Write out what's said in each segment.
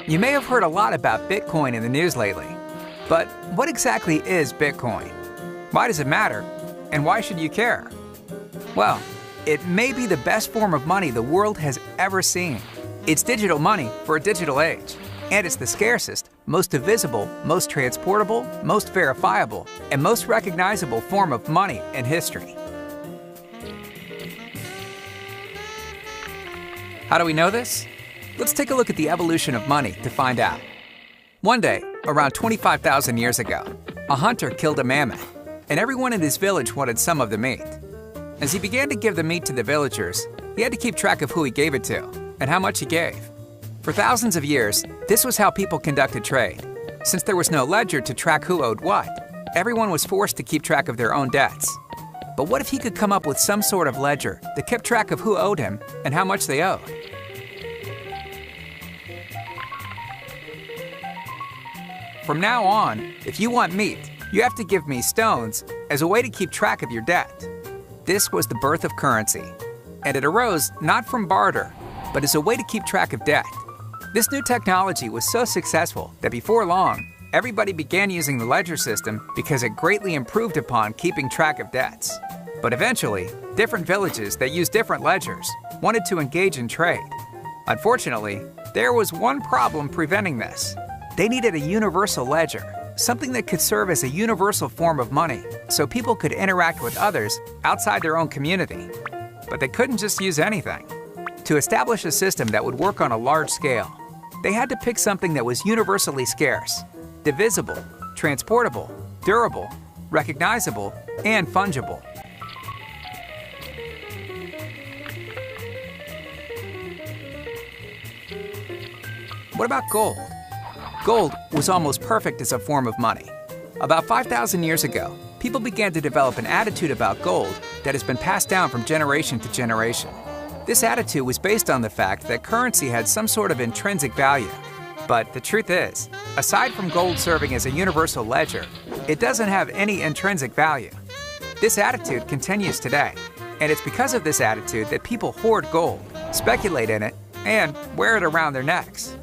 You may have heard a lot about Bitcoin in the news lately, but what exactly is Bitcoin? Why does it matter? And why should you care? Well, it may be the best form of money the world has ever seen. It's digital money for a digital age, and it's the scarcest, most divisible, most transportable, most verifiable, and most recognizable form of money in history. How do we know this? Let's take a look at the evolution of money to find out. One day, around 25,000 years ago, a hunter killed a mammoth, and everyone in his village wanted some of the meat. As he began to give the meat to the villagers, he had to keep track of who he gave it to and how much he gave. For thousands of years, this was how people conducted trade. Since there was no ledger to track who owed what, everyone was forced to keep track of their own debts. But what if he could come up with some sort of ledger that kept track of who owed him and how much they owed? From now on, if you want meat, you have to give me stones as a way to keep track of your debt. This was the birth of currency, and it arose not from barter, but as a way to keep track of debt. This new technology was so successful that before long, everybody began using the ledger system because it greatly improved upon keeping track of debts. But eventually, different villages that used different ledgers wanted to engage in trade. Unfortunately, there was one problem preventing this. They needed a universal ledger, something that could serve as a universal form of money so people could interact with others outside their own community. But they couldn't just use anything. To establish a system that would work on a large scale, they had to pick something that was universally scarce, divisible, transportable, durable, recognizable, and fungible. What about gold? Gold was almost perfect as a form of money. About 5,000 years ago, people began to develop an attitude about gold that has been passed down from generation to generation. This attitude was based on the fact that currency had some sort of intrinsic value. But the truth is, aside from gold serving as a universal ledger, it doesn't have any intrinsic value. This attitude continues today, and it's because of this attitude that people hoard gold, speculate in it, and wear it around their necks.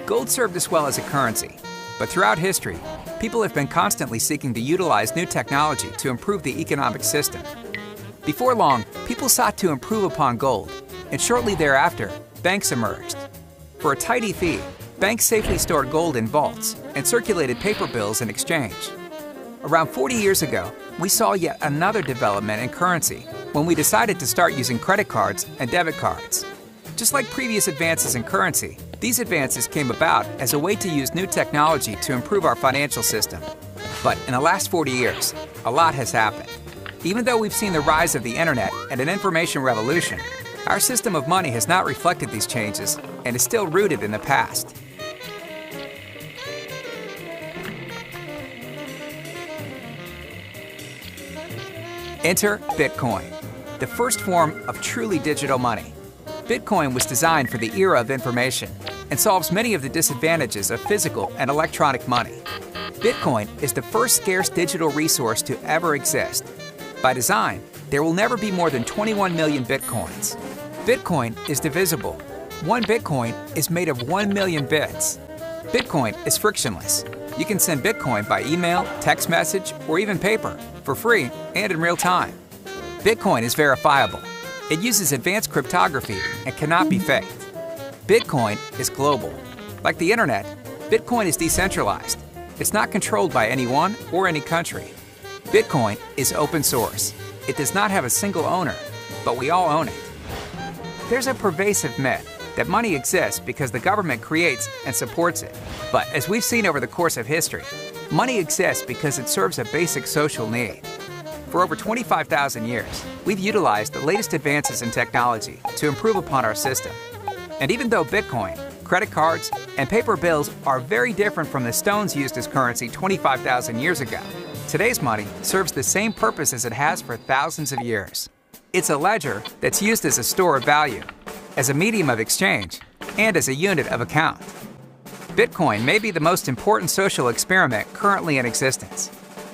Gold served us well as a currency, but throughout history, people have been constantly seeking to utilize new technology to improve the economic system. Before long, people sought to improve upon gold, and shortly thereafter, banks emerged. For a tidy fee, banks safely stored gold in vaults and circulated paper bills in exchange. Around 40 years ago, we saw yet another development in currency when we decided to start using credit cards and debit cards. Just like previous advances in currency, these advances came about as a way to use new technology to improve our financial system. But in the last 40 years, a lot has happened. Even though we've seen the rise of the internet and an information revolution, our system of money has not reflected these changes and is still rooted in the past. Enter Bitcoin, the first form of truly digital money. Bitcoin was designed for the era of information and solves many of the disadvantages of physical and electronic money. Bitcoin is the first scarce digital resource to ever exist. By design, there will never be more than 21 million Bitcoins. Bitcoin is divisible. One Bitcoin is made of 1 million bits. Bitcoin is frictionless. You can send Bitcoin by email, text message, or even paper for free and in real time. Bitcoin is verifiable. It uses advanced cryptography and cannot be faked. Bitcoin is global. Like the internet, Bitcoin is decentralized. It's not controlled by anyone or any country. Bitcoin is open source. It does not have a single owner, but we all own it. There's a pervasive myth that money exists because the government creates and supports it. But as we've seen over the course of history, money exists because it serves a basic social need. For over 25,000 years, we've utilized the latest advances in technology to improve upon our system. And even though Bitcoin, credit cards, and paper bills are very different from the stones used as currency 25,000 years ago, today's money serves the same purpose as it has for thousands of years. It's a ledger that's used as a store of value, as a medium of exchange, and as a unit of account. Bitcoin may be the most important social experiment currently in existence.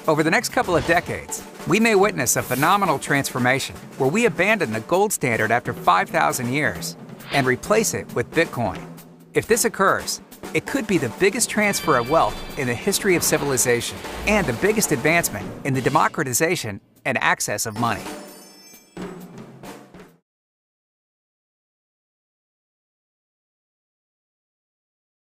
Over the next couple of decades, we may witness a phenomenal transformation where we abandon the gold standard after 5,000 years and replace it with Bitcoin. If this occurs, it could be the biggest transfer of wealth in the history of civilization and the biggest advancement in the democratization and access of money.